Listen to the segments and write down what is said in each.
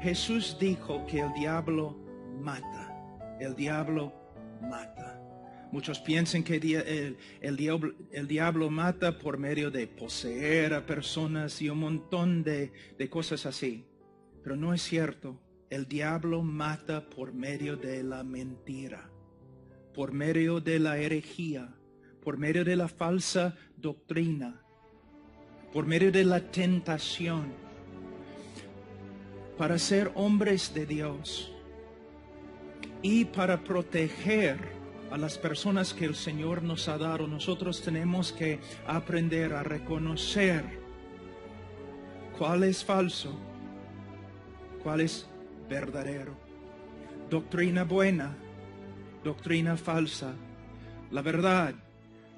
Jesús dijo que el diablo mata. El diablo mata. Muchos piensan que el diablo mata por medio de poseer a personas y un montón de cosas así. Pero no es cierto. El diablo mata por medio de la mentira, por medio de la herejía, por medio de la falsa doctrina, por medio de la tentación. Para ser hombres de Dios y para proteger a las personas que el Señor nos ha dado, nosotros tenemos que aprender a reconocer cuál es falso, cuál es verdadero. Doctrina buena, doctrina falsa, la verdad,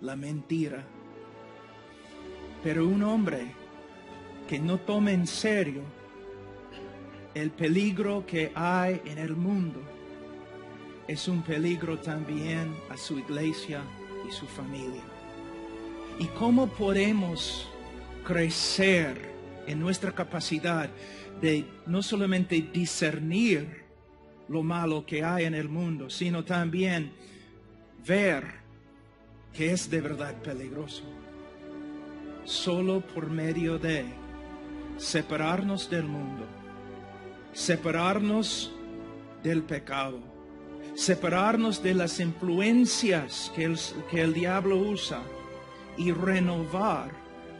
la mentira. Pero un hombre que no tome en serio el peligro que hay en el mundo es un peligro también a su iglesia y su familia. ¿Y cómo podemos crecer en nuestra capacidad de no solamente discernir lo malo que hay en el mundo, sino también ver que es de verdad peligroso? Solo por medio de separarnos del mundo, separarnos del pecado, separarnos de las influencias que el diablo usa y renovar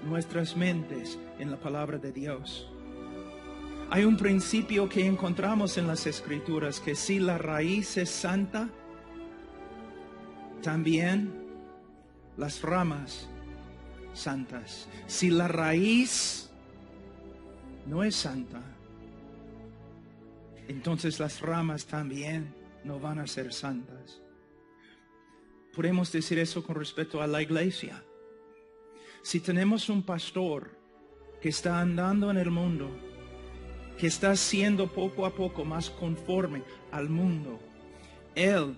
nuestras mentes en la palabra de Dios. Hay un principio que encontramos en las Escrituras, que si la raíz es santa, también las ramas santas. Si la raíz no es santa, entonces las ramas también no van a ser santas. Podemos decir eso con respecto a la iglesia. Si tenemos un pastor que está andando en el mundo, que está siendo poco a poco más conforme al mundo, él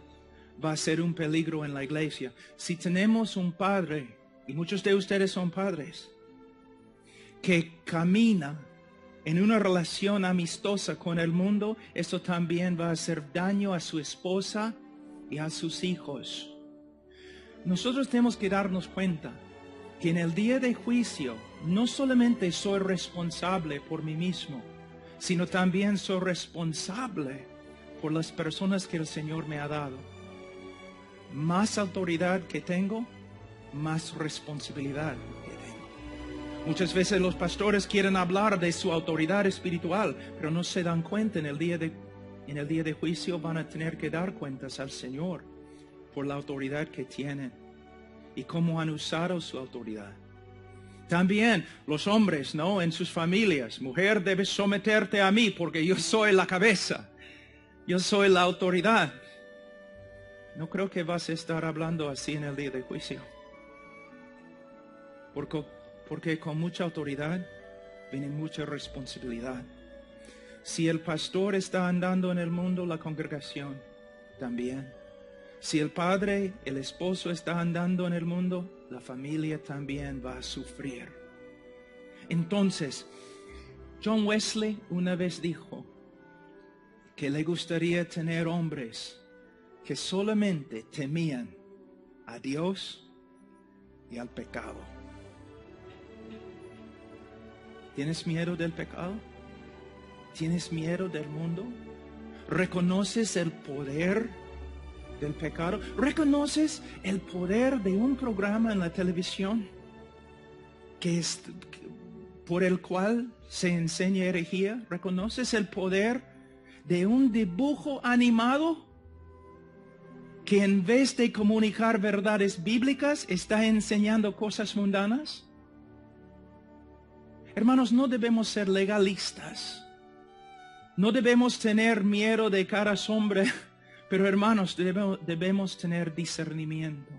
va a ser un peligro en la iglesia. Si tenemos un padre, y muchos de ustedes son padres, que camina en una relación amistosa con el mundo, eso también va a hacer daño a su esposa y a sus hijos. Nosotros tenemos que darnos cuenta que en el día de juicio no solamente soy responsable por mí mismo, sino también soy responsable por las personas que el Señor me ha dado. Más autoridad que tengo, más responsabilidad que tengo. Muchas veces los pastores quieren hablar de su autoridad espiritual, pero no se dan cuenta en el día de juicio van a tener que dar cuentas al Señor por la autoridad que tienen y cómo han usado su autoridad. También los hombres, ¿no? En sus familias, mujer, debes someterte a mí porque yo soy la cabeza, yo soy la autoridad. No creo que vas a estar hablando así en el día de juicio. Porque con mucha autoridad viene mucha responsabilidad. Si el pastor está andando en el mundo, la congregación también. Si el padre, el esposo está andando en el mundo, la familia también va a sufrir. Entonces, John Wesley una vez dijo que le gustaría tener hombres que solamente temían a Dios y al pecado. ¿Tienes miedo del pecado? ¿Tienes miedo del mundo? ¿Reconoces el poder del pecado? ¿Reconoces el poder de un programa en la televisión por el cual se enseña herejía? ¿Reconoces el poder de un dibujo animado que en vez de comunicar verdades bíblicas está enseñando cosas mundanas? Hermanos, no debemos ser legalistas. No debemos tener miedo de cada sombra. Pero hermanos, debemos tener discernimiento,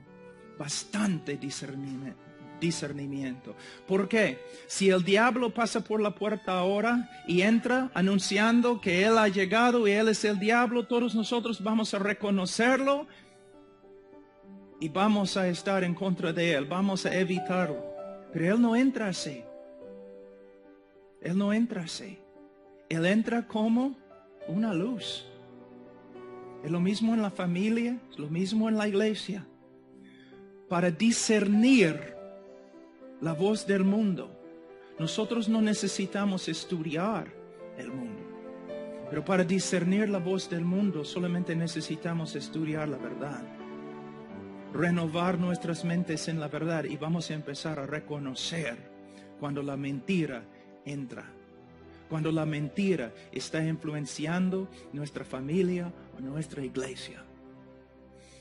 bastante discernimiento. ¿Por qué? Si el diablo pasa por la puerta ahora y entra anunciando que él ha llegado y él es el diablo, todos nosotros vamos a reconocerlo y vamos a estar en contra de él, vamos a evitarlo. Pero él no entra así. Él no entra así. Él entra como una luz. Es lo mismo en la familia, es lo mismo en la iglesia. Para discernir la voz del mundo, nosotros no necesitamos estudiar el mundo. Pero para discernir la voz del mundo solamente necesitamos estudiar la verdad. Renovar nuestras mentes en la verdad y vamos a empezar a reconocer cuando la mentira entra. Cuando la mentira está influenciando nuestra familia o nuestra iglesia.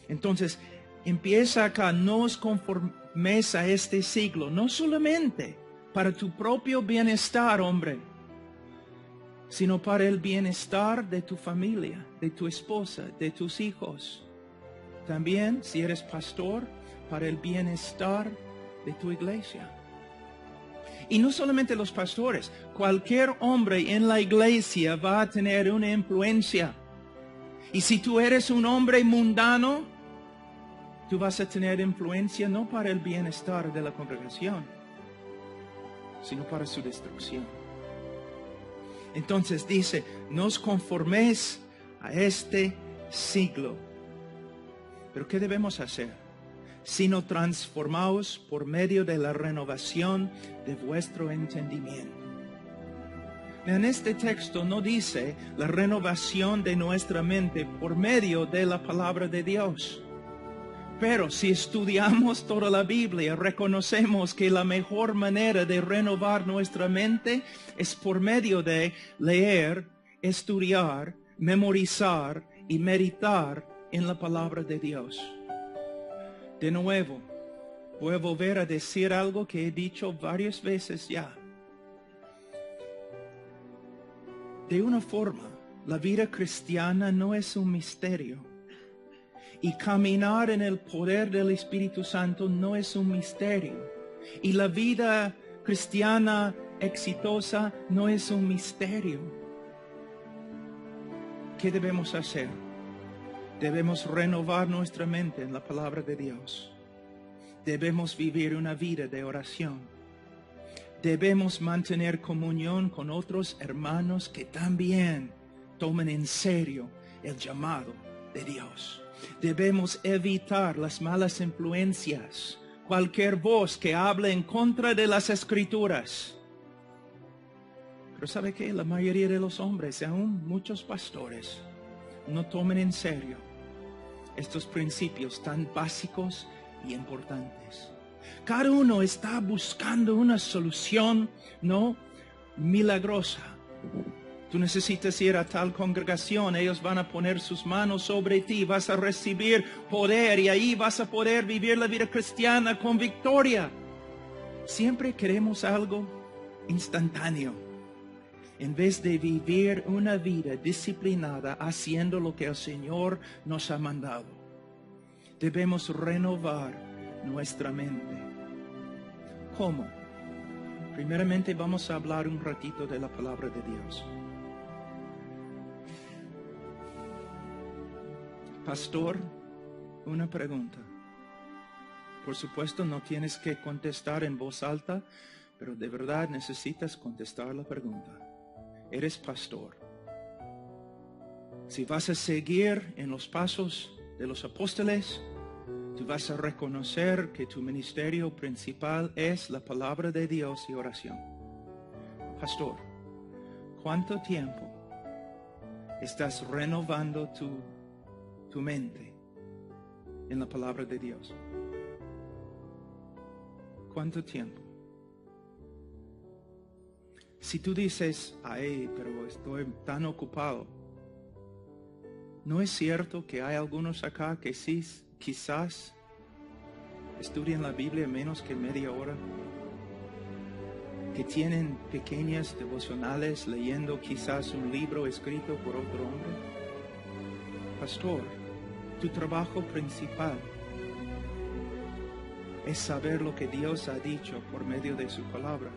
Entonces, empieza acá, no os conforméis a este siglo, no solamente para tu propio bienestar, hombre, sino para el bienestar de tu familia, de tu esposa, de tus hijos. También, si eres pastor, para el bienestar de tu iglesia. Y no solamente los pastores, cualquier hombre en la iglesia va a tener una influencia. Y si tú eres un hombre mundano, tú vas a tener influencia no para el bienestar de la congregación, sino para su destrucción. Entonces dice, no os conforméis a este siglo. ¿Pero qué debemos hacer? Sino transformaos por medio de la renovación de vuestro entendimiento. En este texto no dice la renovación de nuestra mente por medio de la palabra de Dios. Pero si estudiamos toda la Biblia, reconocemos que la mejor manera de renovar nuestra mente es por medio de leer, estudiar, memorizar y meditar en la palabra de Dios. De nuevo, voy a volver a decir algo que he dicho varias veces ya. De una forma, la vida cristiana no es un misterio. Y caminar en el poder del Espíritu Santo no es un misterio. Y la vida cristiana exitosa no es un misterio. ¿Qué debemos hacer? Debemos renovar nuestra mente en la palabra de Dios. Debemos vivir una vida de oración. Debemos mantener comunión con otros hermanos que también tomen en serio el llamado de Dios. Debemos evitar las malas influencias, cualquier voz que hable en contra de las Escrituras. Pero ¿sabe qué? La mayoría de los hombres, aún muchos pastores, no toman en serio estos principios tan básicos y importantes. Cada uno está buscando una solución, no milagrosa. Tú necesitas ir a tal congregación, ellos van a poner sus manos sobre ti, vas a recibir poder y ahí vas a poder vivir la vida cristiana con victoria. Siempre queremos algo instantáneo, en vez de vivir una vida disciplinada haciendo lo que el Señor nos ha mandado. Debemos renovar nuestra mente. ¿Cómo? Primeramente vamos a hablar un ratito de la palabra de Dios. Pastor, una pregunta. Por supuesto, no tienes que contestar en voz alta, pero de verdad necesitas contestar la pregunta. Eres pastor. Si vas a seguir en los pasos de los apóstoles, tú vas a reconocer que tu ministerio principal es la palabra de Dios y oración. Pastor, ¿cuánto tiempo estás renovando tu mente en la palabra de Dios? ¿Cuánto tiempo? Si tú dices, ay, pero estoy tan ocupado, ¿no es cierto que hay algunos acá que sí, quizás estudian la Biblia menos que media hora? Que tienen pequeñas devocionales leyendo quizás un libro escrito por otro hombre. Pastor, tu trabajo principal es saber lo que Dios ha dicho por medio de su palabra.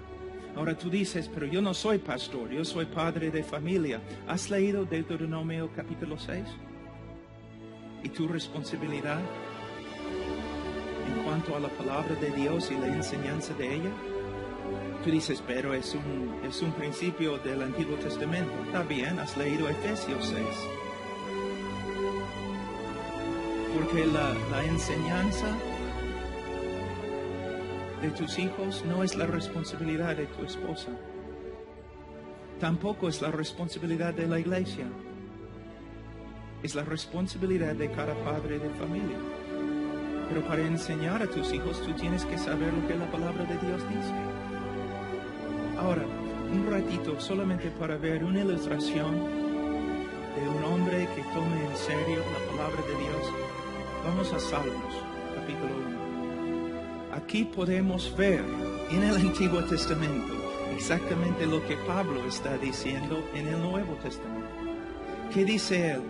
Ahora tú dices, pero yo no soy pastor, yo soy padre de familia. ¿Has leído Deuteronomio capítulo 6? ¿Y tu responsabilidad en cuanto a la palabra de Dios y la enseñanza de ella? Tú dices, pero es un principio del Antiguo Testamento. Está bien, has leído Efesios 6. Porque la enseñanza de tus hijos no es la responsabilidad de tu esposa. Tampoco es la responsabilidad de la iglesia. Es la responsabilidad de cada padre de familia. Pero para enseñar a tus hijos, tú tienes que saber lo que la palabra de Dios dice. Ahora, un ratito solamente para ver una ilustración de un hombre que tome en serio la palabra de Dios. Vamos a Salmos, capítulo 1. Aquí podemos ver en el Antiguo Testamento exactamente lo que Pablo está diciendo en el Nuevo Testamento. ¿Qué dice él?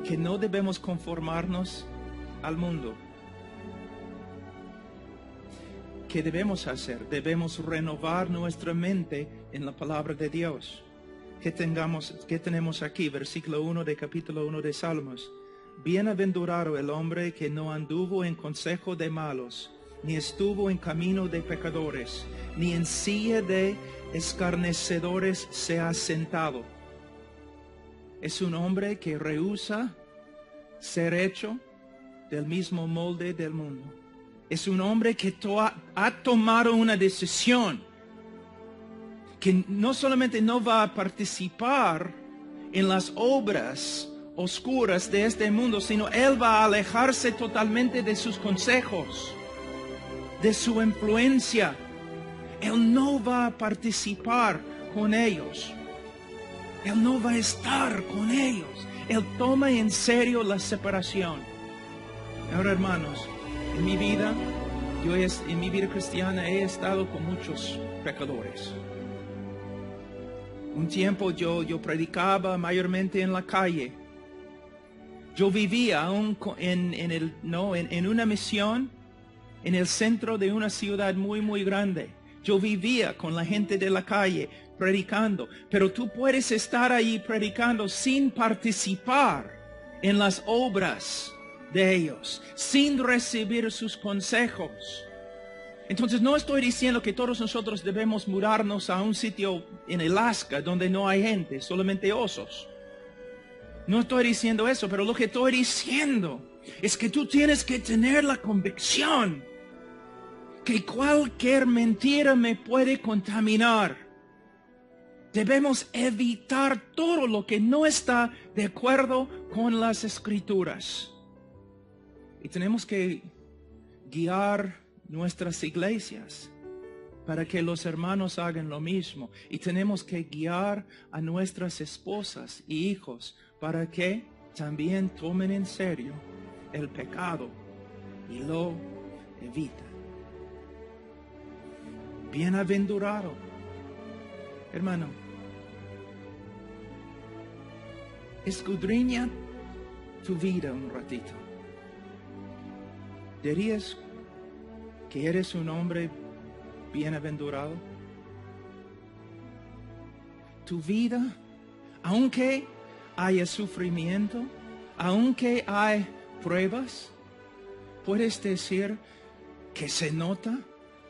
Que no debemos conformarnos al mundo. ¿Qué debemos hacer? Debemos renovar nuestra mente en la palabra de Dios. ¿Qué tenemos aquí? Versículo 1 de capítulo 1 de Salmos. Bienaventurado el hombre que no anduvo en consejo de malos, ni estuvo en camino de pecadores, ni en silla de escarnecedores se ha sentado. Es un hombre que rehúsa ser hecho del mismo molde del mundo. Es un hombre que ha tomado una decisión que no solamente no va a participar en las obras oscuras de este mundo, sino él va a alejarse totalmente de sus consejos, de su influencia. Él no va a participar con ellos. Él no va a estar con ellos. Él toma en serio la separación. Ahora, hermanos, en mi vida cristiana he estado con muchos pecadores. Un tiempo yo predicaba mayormente en la calle. Yo vivía aún en una misión en el centro de una ciudad muy, muy grande. Yo vivía con la gente de la calle predicando, pero tú puedes estar ahí predicando sin participar en las obras de ellos, sin recibir sus consejos. Entonces no estoy diciendo que todos nosotros debemos mudarnos a un sitio en Alaska donde no hay gente, solamente osos. No estoy diciendo eso, pero lo que estoy diciendo es que tú tienes que tener la convicción que cualquier mentira me puede contaminar. Debemos evitar todo lo que no está de acuerdo con las Escrituras. Y tenemos que guiar nuestras iglesias para que los hermanos hagan lo mismo. Y tenemos que guiar a nuestras esposas y hijos para que también tomen en serio el pecado y lo eviten. Bienaventurado, hermano, escudriña tu vida un ratito. ¿Dirías que eres un hombre bienaventurado? Tu vida, aunque haya sufrimiento, aunque hay pruebas, puedes decir que se nota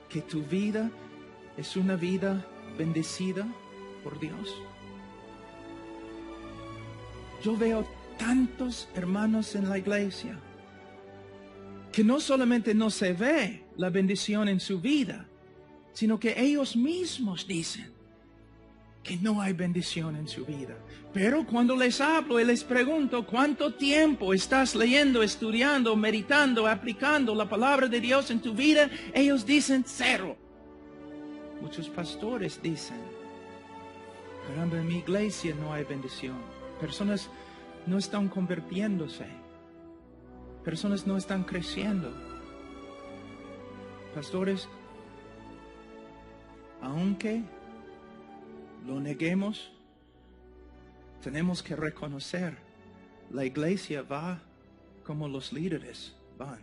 que tu vida es una vida bendecida por Dios. Yo veo tantos hermanos en la iglesia que no solamente no se ve la bendición en su vida, sino que ellos mismos dicen que no hay bendición en su vida. Pero cuando les hablo y les pregunto cuánto tiempo estás leyendo, estudiando, meditando, aplicando la palabra de Dios en tu vida, ellos dicen 0. Muchos pastores dicen, caramba, en mi iglesia no hay bendición. Personas no están convirtiéndose. Personas no están creciendo. Pastores, aunque lo neguemos, tenemos que reconocer, la iglesia va como los líderes van.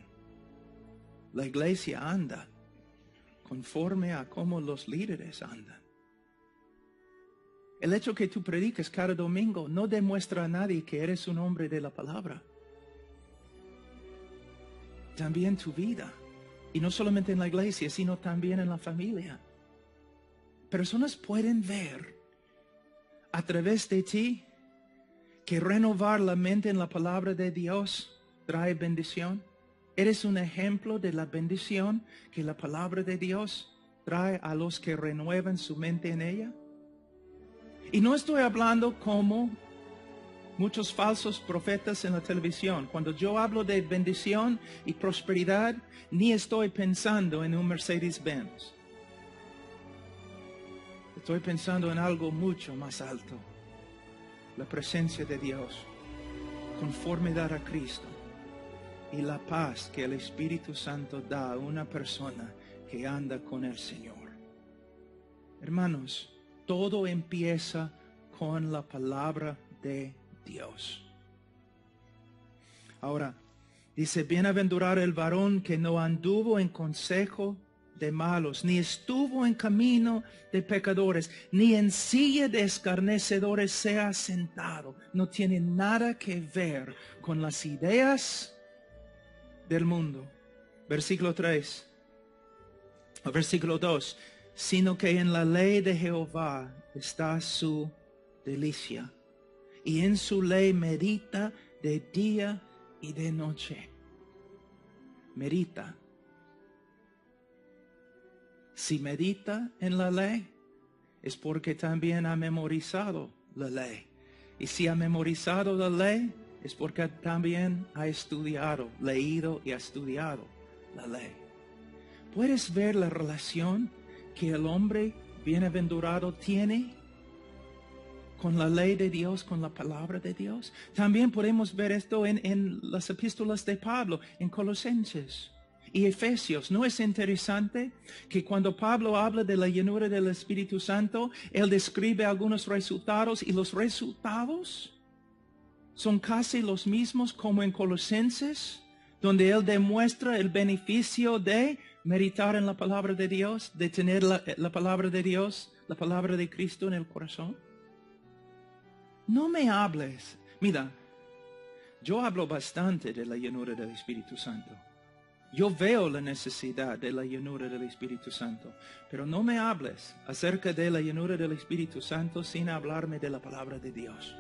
La iglesia anda conforme a cómo los líderes andan. El hecho que tú prediques cada domingo no demuestra a nadie que eres un hombre de la palabra. También tu vida. Y no solamente en la iglesia, sino también en la familia. personas pueden ver a través de ti que renovar la mente en la palabra de Dios trae bendición. Eres un ejemplo de la bendición que la palabra de Dios trae a los que renuevan su mente en ella. Y no estoy hablando como muchos falsos profetas en la televisión. Cuando yo hablo de bendición y prosperidad, ni estoy pensando en un Mercedes-Benz. Estoy pensando en algo mucho más alto. La presencia de Dios, conformidad a Cristo y la paz que el Espíritu Santo da a una persona que anda con el Señor. Hermanos, todo empieza con la palabra de Dios. Ahora, dice, bienaventurado el varón que no anduvo en consejo de malos, ni estuvo en camino de pecadores, ni en silla de escarnecedores se ha sentado. No tiene nada que ver con las ideas del mundo. Versículo 3, o versículo 2, sino que en la ley de Jehová está su delicia, y en su ley medita de día y de noche. Medita. Si medita en la ley, es porque también ha memorizado la ley. Y si ha memorizado la ley, es porque también ha estudiado, leído y ha estudiado la ley. ¿Puedes ver la relación que el hombre bienaventurado tiene con la ley de Dios, con la palabra de Dios? También podemos ver esto en las epístolas de Pablo, en Colosenses y Efesios. ¿No es interesante que cuando Pablo habla de la llenura del Espíritu Santo, él describe algunos resultados y los resultados son casi los mismos como en Colosenses, donde él demuestra el beneficio de meditar en la palabra de Dios, de tener la palabra de Dios, la palabra de Cristo en el corazón? No me hables. Mira, yo hablo bastante de la llenura del Espíritu Santo. Yo veo la necesidad de la llenura del Espíritu Santo, pero no me hables acerca de la llenura del Espíritu Santo sin hablarme de la palabra de Dios.